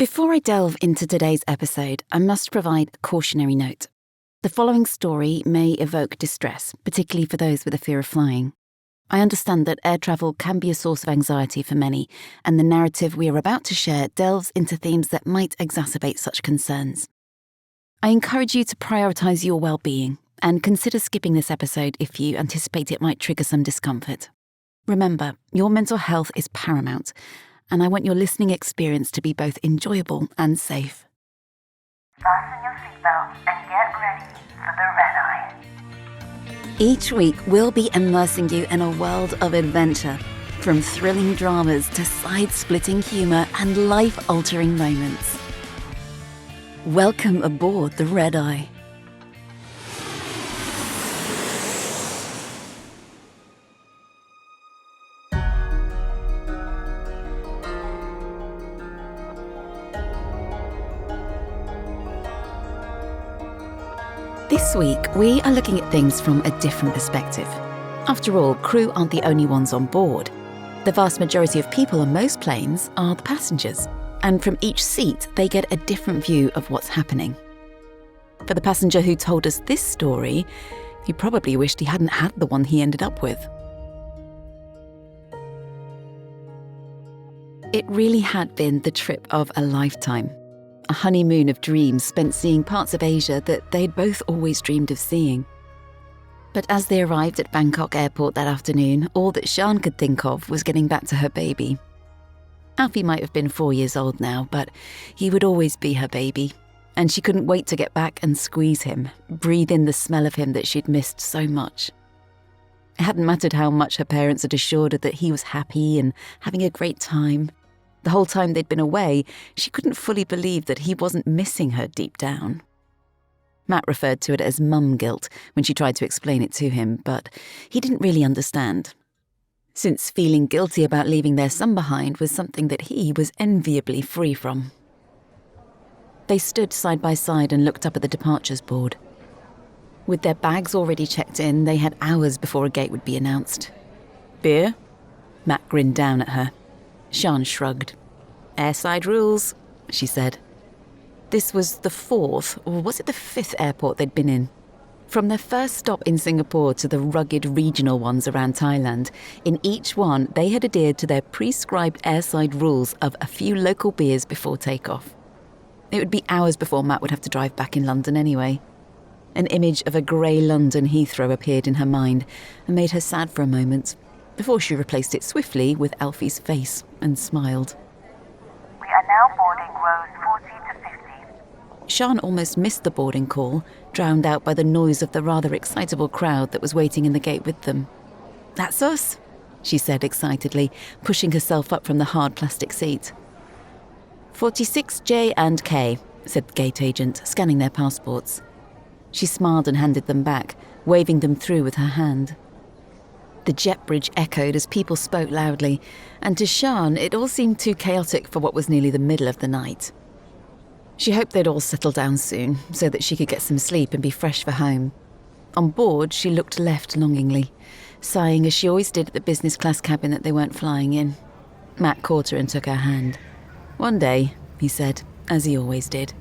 Before I delve into today's episode, I must provide a cautionary note. The following story may evoke distress, particularly for those with a fear of flying. I understand that air travel can be a source of anxiety for many, and the narrative we are about to share delves into themes that might exacerbate such concerns. I encourage you to prioritise your well-being and consider skipping this episode if you anticipate it might trigger some discomfort. Remember, your mental health is paramount, and I want your listening experience to be both enjoyable and safe. Fasten your seatbelt and get ready for the red eye. Each week, we'll be immersing you in a world of adventure, from thrilling dramas to side-splitting humour and life-altering moments. Welcome aboard the Red Eye. This week, we are looking at things from a different perspective. After all, crew aren't the only ones on board. The vast majority of people on most planes are the passengers, and from each seat, they get a different view of what's happening. For the passenger who told us this story, he probably wished he hadn't had the one he ended up with. It really had been the trip of a lifetime. A honeymoon of dreams spent seeing parts of Asia that they'd both always dreamed of seeing. But as they arrived at Bangkok airport that afternoon, all that Sian could think of was getting back to her baby. Alfie might have been 4 years old now, but he would always be her baby, and she couldn't wait to get back and squeeze him, breathe in the smell of him that she'd missed so much. It hadn't mattered how much her parents had assured her that he was happy and having a great time. The whole time they'd been away, she couldn't fully believe that he wasn't missing her deep down. Matt referred to it as mum guilt when she tried to explain it to him, but he didn't really understand. Since feeling guilty about leaving their son behind was something that he was enviably free from. They stood side by side and looked up at the departures board. With their bags already checked in, they had hours before a gate would be announced. "Beer?" Matt grinned down at her. Sian shrugged. "Airside rules," she said. This was the 4th, or was it the 5th airport they'd been in? From their first stop in Singapore to the rugged regional ones around Thailand, in each one they had adhered to their prescribed airside rules of a few local beers before takeoff. It would be hours before Matt would have to drive back in London anyway. An image of a grey London Heathrow appeared in her mind and made her sad for a moment, before she replaced it swiftly with Alfie's face and smiled. We are now boarding rows 40 to 50. Sian almost missed the boarding call, drowned out by the noise of the rather excitable crowd that was waiting in the gate with them. "That's us," she said excitedly, pushing herself up from the hard plastic seat. 46J and K, said the gate agent, scanning their passports. She smiled and handed them back, waving them through with her hand. The jet bridge echoed as people spoke loudly, and to Sian it all seemed too chaotic for what was nearly the middle of the night. She hoped they'd all settle down soon, so that she could get some sleep and be fresh for home. On board, she looked left longingly, sighing as she always did at the business class cabin that they weren't flying in. Matt caught her and took her hand. "One day," he said, as he always did,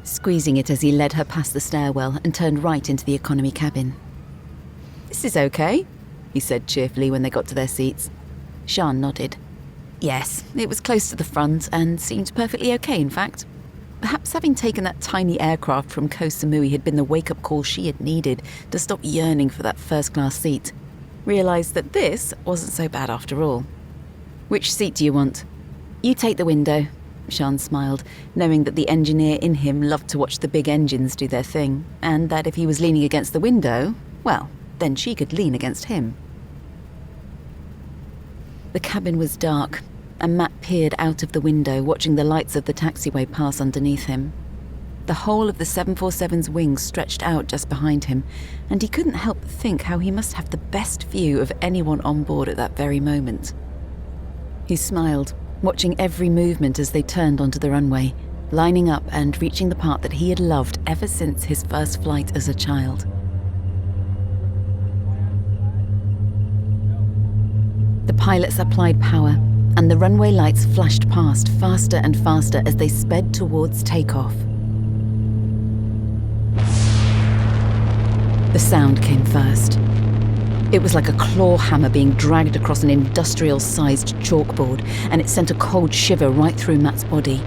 squeezing it as he led her past the stairwell and turned right into the economy cabin. "This is okay," he said cheerfully when they got to their seats. Sian nodded. Yes, it was close to the front and seemed perfectly okay, in fact. Perhaps having taken that tiny aircraft from Koh Samui had been the wake-up call she had needed to stop yearning for that first-class seat. Realised that this wasn't so bad after all. "Which seat do you want?" "You take the window," Sian smiled, knowing that the engineer in him loved to watch the big engines do their thing, and that if he was leaning against the window, well, then she could lean against him. The cabin was dark, and Matt peered out of the window, watching the lights of the taxiway pass underneath him. The whole of the 747's wings stretched out just behind him, and he couldn't help but think how he must have the best view of anyone on board at that very moment. He smiled, watching every movement as they turned onto the runway, lining up and reaching the part that he had loved ever since his first flight as a child. The pilots applied power, and the runway lights flashed past faster and faster as they sped towards takeoff. The sound came first. It was like a claw hammer being dragged across an industrial-sized chalkboard, and it sent a cold shiver right through Matt's body.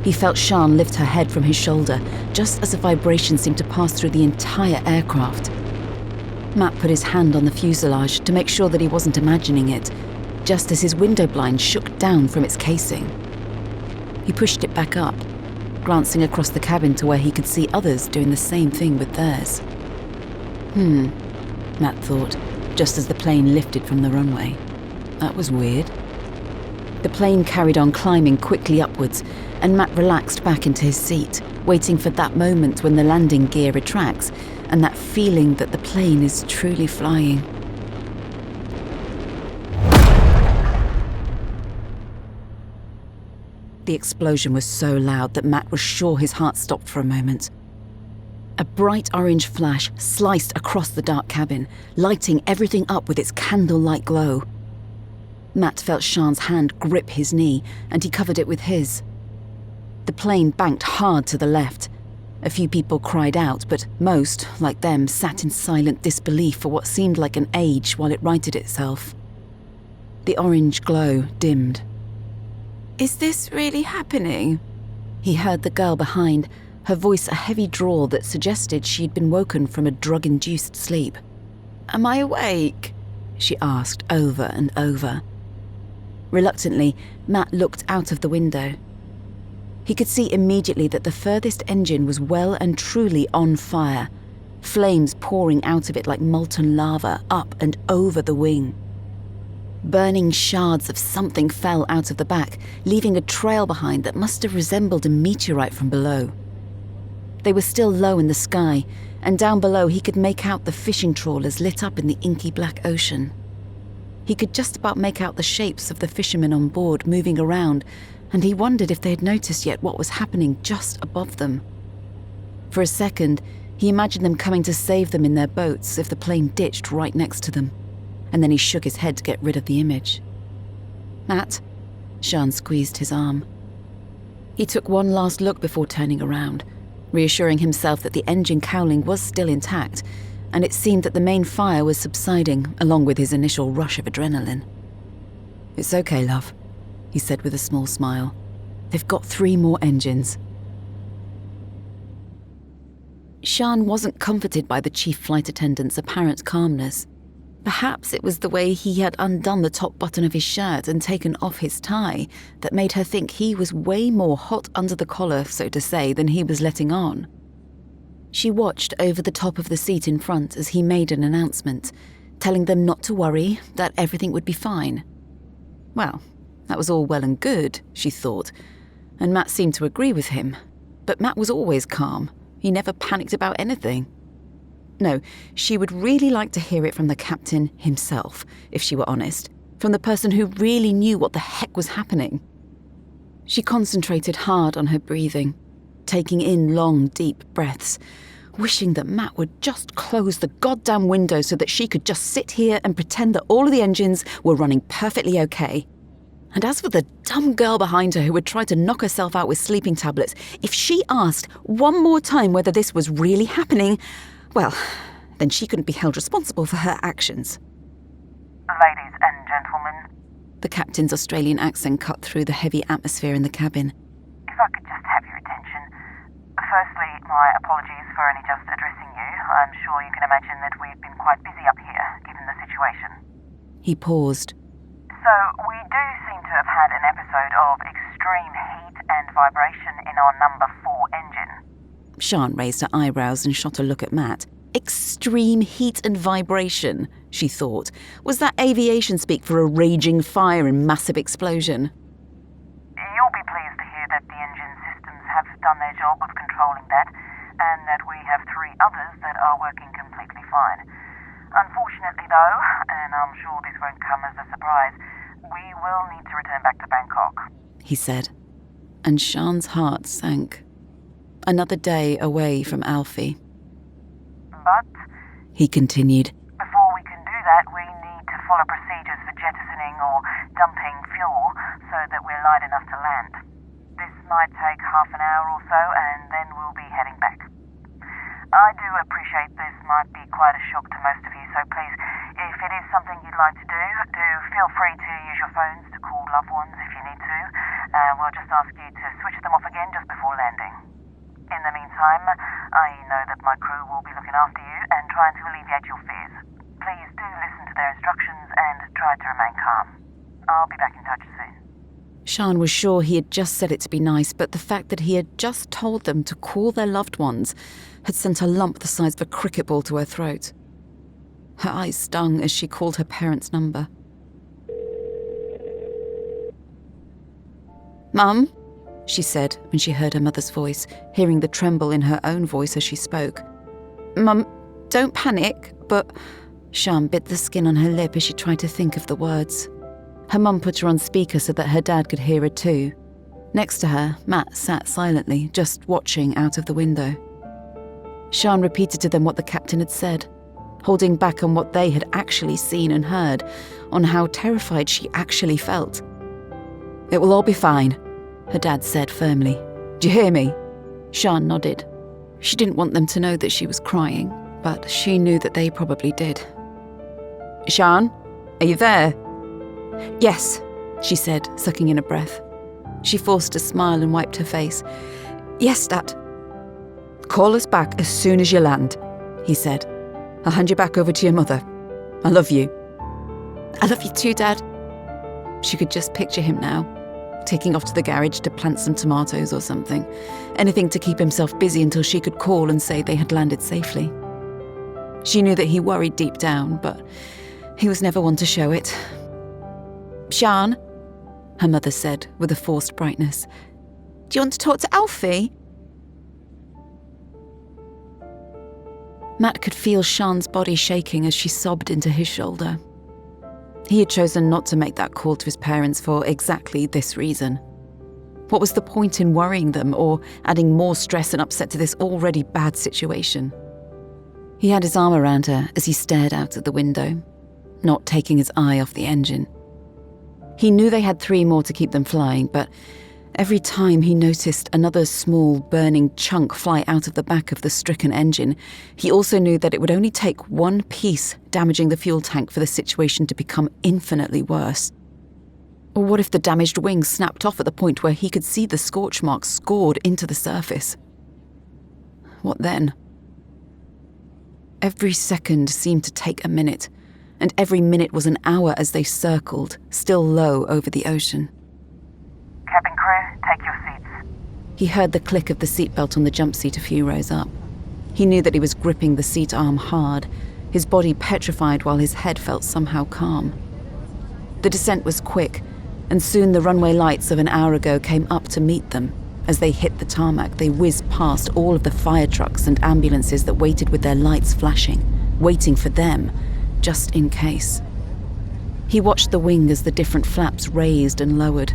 He felt Sian lift her head from his shoulder, just as a vibration seemed to pass through the entire aircraft. Matt put his hand on the fuselage to make sure that he wasn't imagining it, just as his window blind shook down from its casing. He pushed it back up, glancing across the cabin to where he could see others doing the same thing with theirs. Matt thought, just as the plane lifted from the runway. That was weird. The plane carried on climbing quickly upwards, and Matt relaxed back into his seat, waiting for that moment when the landing gear retracts, and that feeling that the plane is truly flying. The explosion was so loud that Matt was sure his heart stopped for a moment. A bright orange flash sliced across the dark cabin, lighting everything up with its candle-like glow. Matt felt Sian's hand grip his knee, and he covered it with his. The plane banked hard to the left. A few people cried out, but most, like them, sat in silent disbelief for what seemed like an age while it righted itself. The orange glow dimmed. "Is this really happening?" He heard the girl behind, her voice a heavy drawl that suggested she'd been woken from a drug-induced sleep. "Am I awake?" she asked over and over. Reluctantly, Matt looked out of the window. He could see immediately that the furthest engine was well and truly on fire, flames pouring out of it like molten lava up and over the wing. Burning shards of something fell out of the back, leaving a trail behind that must have resembled a meteorite from below. They were still low in the sky, and down below he could make out the fishing trawlers lit up in the inky black ocean. He could just about make out the shapes of the fishermen on board moving around, and he wondered if they had noticed yet what was happening just above them. For a second, he imagined them coming to save them in their boats if the plane ditched right next to them, and then he shook his head to get rid of the image. "Matt?" Sian squeezed his arm. He took one last look before turning around, reassuring himself that the engine cowling was still intact, and it seemed that the main fire was subsiding, along with his initial rush of adrenaline. "It's okay, love," he said with a small smile. "They've got 3 more engines." Sian wasn't comforted by the chief flight attendant's apparent calmness. Perhaps it was the way he had undone the top button of his shirt and taken off his tie that made her think he was way more hot under the collar, so to say, than he was letting on. She watched over the top of the seat in front as he made an announcement, telling them not to worry, that everything would be fine. Well, that was all well and good, she thought, and Matt seemed to agree with him. But Matt was always calm. He never panicked about anything. No, she would really like to hear it from the captain himself, if she were honest, from the person who really knew what the heck was happening. She concentrated hard on her breathing, taking in long, deep breaths, wishing that Matt would just close the goddamn window so that she could just sit here and pretend that all of the engines were running perfectly okay. And as for the dumb girl behind her who would try to knock herself out with sleeping tablets, if she asked one more time whether this was really happening, well, then she couldn't be held responsible for her actions. Ladies and gentlemen, The captain's Australian accent cut through the heavy atmosphere in the cabin. if I could just have your attention. Firstly, my apologies for only just addressing you. I'm sure you can imagine that we've been quite busy up here, given the situation. He paused. So, we do seem to have had an episode of extreme heat and vibration in our number 4 engine. Sian raised her eyebrows and shot a look at Matt. Extreme heat and vibration, she thought. Was that aviation speak for a raging fire and massive explosion? You'll be pleased to hear that the engine systems have done their job of controlling that, and that we have 3 others that are working completely fine. Unfortunately though, and I'm sure this won't come as a surprise, we will need to return back to Bangkok. He said, and Sian's heart sank. Another day away from Alfie. But He continued. before we can do that, we need to follow procedures for jettisoning or dumping fuel so that we're light enough to land. This might take half an hour or so, and then we'll be heading back. I do appreciate this might be quite a shock to most of you, so please, if it is something you'd like to do feel free to use your phones to call loved ones if you need to. We'll just ask you to switch them off again just before landing. In the meantime, I know that my crew will be looking after you and trying to alleviate your fears. Please do listen to their instructions and try to remain calm. I'll be back in touch soon. Sian was sure he had just said it to be nice, but the fact that he had just told them to call their loved ones had sent a lump the size of a cricket ball to her throat. Her eyes stung as she called her parents' number. "Mum," she said when she heard her mother's voice, hearing the tremble in her own voice as she spoke. "Mum, don't panic, but..." Sian bit the skin on her lip as she tried to think of the words. Her mum put her on speaker so that her dad could hear her too. Next to her, Matt sat silently, just watching out of the window. Sian repeated to them what the captain had said, holding back on what they had actually seen and heard, on how terrified she actually felt. "It will all be fine," her dad said firmly. "Do you hear me?" Sian nodded. She didn't want them to know that she was crying, but she knew that they probably did. "Sian, are you there?" "Yes," she said, sucking in a breath. She forced a smile and wiped her face. "Yes, Dad." "Call us back as soon as you land," he said. "I'll hand you back over to your mother. I love you." "I love you too, Dad." She could just picture him now, taking off to the garage to plant some tomatoes or something. Anything to keep himself busy until she could call and say they had landed safely. She knew that he worried deep down, but he was never one to show it. "Sian," her mother said with a forced brightness, "do you want to talk to Alfie?" Matt could feel Sian's body shaking as she sobbed into his shoulder. He had chosen not to make that call to his parents for exactly this reason. What was the point in worrying them or adding more stress and upset to this already bad situation? He had his arm around her as he stared out at the window, not taking his eye off the engine. He knew they had 3 more to keep them flying, but every time he noticed another small, burning chunk fly out of the back of the stricken engine, he also knew that it would only take one piece damaging the fuel tank for the situation to become infinitely worse. Or what if the damaged wing snapped off at the point where he could see the scorch marks scored into the surface? What then? Every second seemed to take a minute, and every minute was an hour as they circled, still low over the ocean. Cabin crew, take your seats. He heard the click of the seatbelt on the jump seat a few rows up. He knew that he was gripping the seat arm hard, his body petrified while his head felt somehow calm. The descent was quick, and soon the runway lights of an hour ago came up to meet them. As they hit the tarmac, they whizzed past all of the fire trucks and ambulances that waited with their lights flashing, waiting for them, just in case. He watched the wing as the different flaps raised and lowered,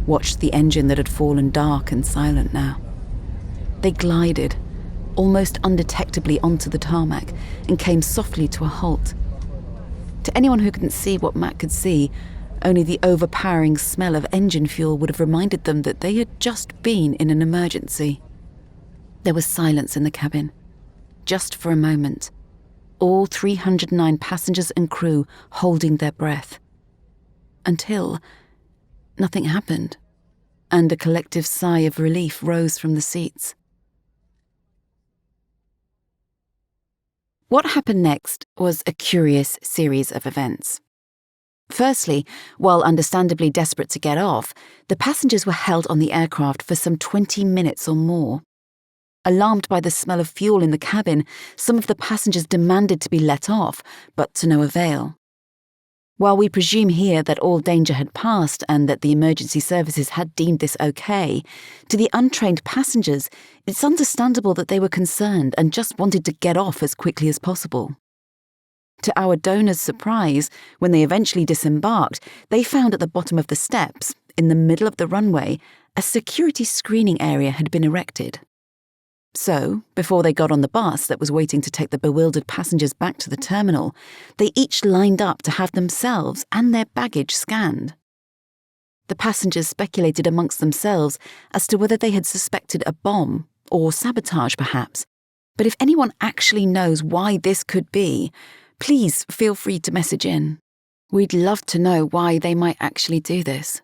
watched the engine that had fallen dark and silent now. They glided, almost undetectably onto the tarmac, and came softly to a halt. To anyone who couldn't see what Matt could see, only the overpowering smell of engine fuel would have reminded them that they had just been in an emergency. There was silence in the cabin, just for a moment. All 309 passengers and crew holding their breath. Until nothing happened, and a collective sigh of relief rose from the seats. What happened next was a curious series of events. Firstly, while understandably desperate to get off, the passengers were held on the aircraft for some 20 minutes or more. Alarmed by the smell of fuel in the cabin, some of the passengers demanded to be let off, but to no avail. While we presume here that all danger had passed and that the emergency services had deemed this okay, to the untrained passengers, it's understandable that they were concerned and just wanted to get off as quickly as possible. To our donors' surprise, when they eventually disembarked, they found at the bottom of the steps, in the middle of the runway, a security screening area had been erected. So, before they got on the bus that was waiting to take the bewildered passengers back to the terminal, they each lined up to have themselves and their baggage scanned. The passengers speculated amongst themselves as to whether they had suspected a bomb, or sabotage perhaps. But if anyone actually knows why this could be, please feel free to message in. We'd love to know why they might actually do this.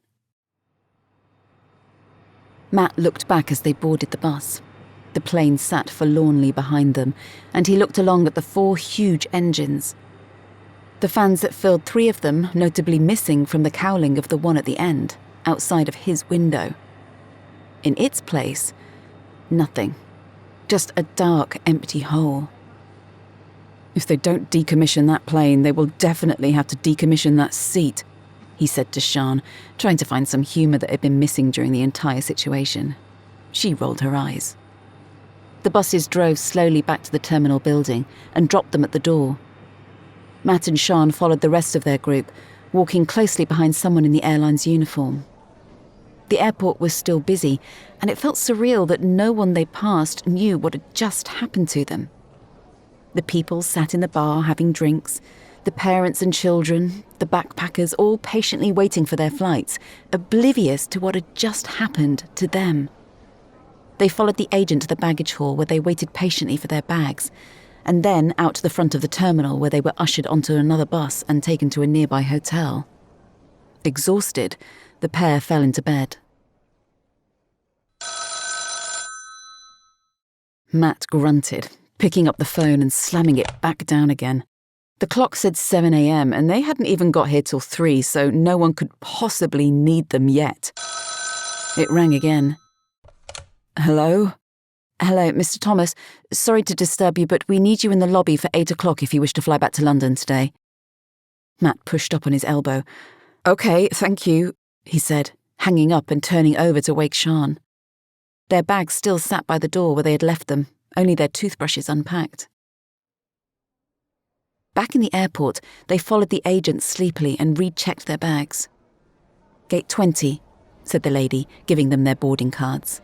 Matt looked back as they boarded the bus. The plane sat forlornly behind them, and he looked along at the 4 huge engines. The fans that filled 3 of them notably missing from the cowling of the one at the end, outside of his window. In its place, nothing. Just a dark, empty hole. "If they don't decommission that plane, they will definitely have to decommission that seat," he said to Sian, trying to find some humour that had been missing during the entire situation. She rolled her eyes. The buses drove slowly back to the terminal building and dropped them at the door. Matt and Sian followed the rest of their group, walking closely behind someone in the airline's uniform. The airport was still busy, and it felt surreal that no one they passed knew what had just happened to them. The people sat in the bar having drinks, the parents and children, the backpackers all patiently waiting for their flights, oblivious to what had just happened to them. They followed the agent to the baggage hall where they waited patiently for their bags, and then out to the front of the terminal where they were ushered onto another bus and taken to a nearby hotel. Exhausted, the pair fell into bed. Matt grunted, picking up the phone and slamming it back down again. The clock said 7 a.m. and they hadn't even got here till 3, so no one could possibly need them yet. It rang again. "Hello? Hello, Mr. Thomas. Sorry to disturb you, but we need you in the lobby for 8 o'clock if you wish to fly back to London today." Matt pushed up on his elbow. "Okay, thank you," he said, hanging up and turning over to wake Sian. Their bags still sat by the door where they had left them, only their toothbrushes unpacked. Back in the airport, they followed the agent sleepily and rechecked their bags. "Gate 20, said the lady, giving them their boarding cards.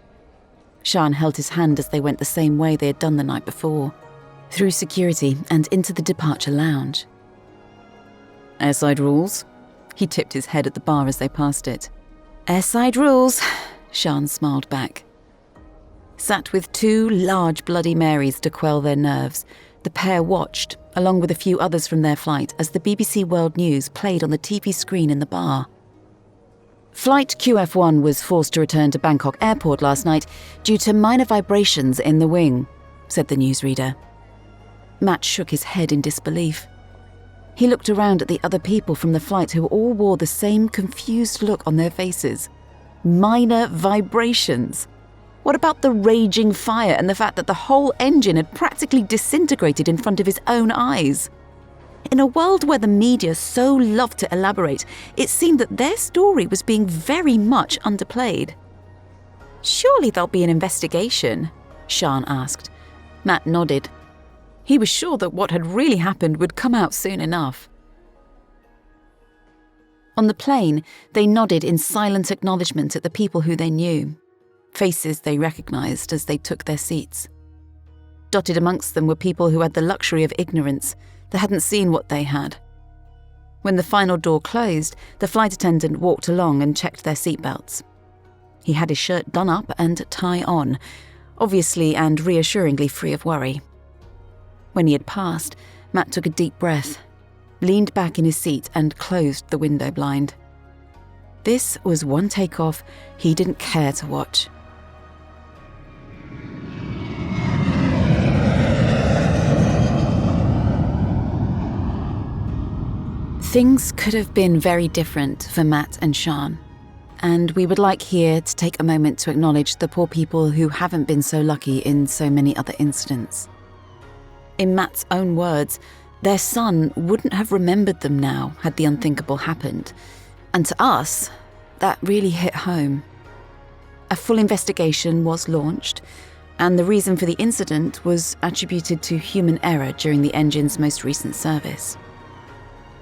Sian held his hand as they went the same way they had done the night before, through security and into the departure lounge. "Airside rules?" He tipped his head at the bar as they passed it. "Airside rules," Sian smiled back. Sat with 2 large Bloody Marys to quell their nerves, the pair watched, along with a few others from their flight, as the BBC World News played on the TV screen in the bar. Flight QF1 was forced to return to Bangkok Airport last night due to minor vibrations in the wing, said the newsreader. Matt shook his head in disbelief. He looked around at the other people from the flight who all wore the same confused look on their faces. Minor vibrations. What about the raging fire and the fact that the whole engine had practically disintegrated in front of his own eyes? In a world where the media so loved to elaborate, it seemed that their story was being very much underplayed. "Surely there'll be an investigation?" Sian asked. Matt nodded. He was sure that what had really happened would come out soon enough. On the plane, they nodded in silent acknowledgement at the people who they knew. Faces they recognised as they took their seats. Dotted amongst them were people who had the luxury of ignorance, that hadn't seen what they had. When the final door closed, the flight attendant walked along and checked their seatbelts. He had his shirt done up and tie on, obviously and reassuringly free of worry. When he had passed, Matt took a deep breath, leaned back in his seat and closed the window blind. This was one takeoff he didn't care to watch. Things could have been very different for Matt and Sian, and we would like here to take a moment to acknowledge the poor people who haven't been so lucky in so many other incidents. In Matt's own words, their son wouldn't have remembered them now had the unthinkable happened, and to us, that really hit home. A full investigation was launched, and the reason for the incident was attributed to human error during the engine's most recent service.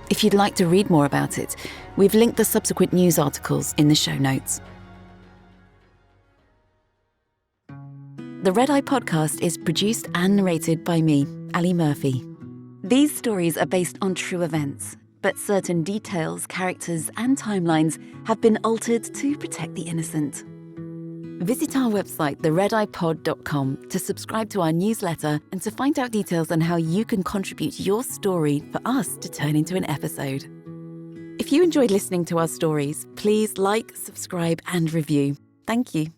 If you'd like to read more about it, we've linked the subsequent news articles in the show notes. The Red Eye podcast is produced and narrated by me, Ali Murphy. These stories are based on true events, but certain details, characters, and timelines have been altered to protect the innocent. Visit our website, theredeyepod.com, to subscribe to our newsletter and to find out details on how you can contribute your story for us to turn into an episode. If you enjoyed listening to our stories, please like, subscribe, and review. Thank you.